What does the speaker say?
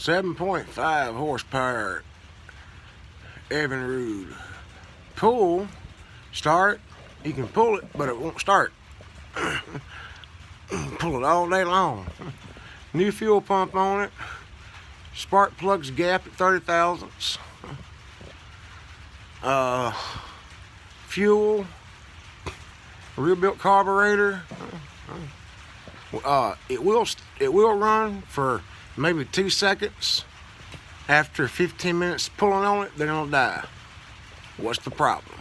7.5 horsepower Evinrude. Pull, start, you can pull it, but it won't start. Pull it all day long. New fuel pump on it. Spark plugs gap at 30 thousandths. Fuel, rebuilt carburetor. It will run for maybe 2 seconds. After 15 minutes pulling on it, then it'll die. What's the problem?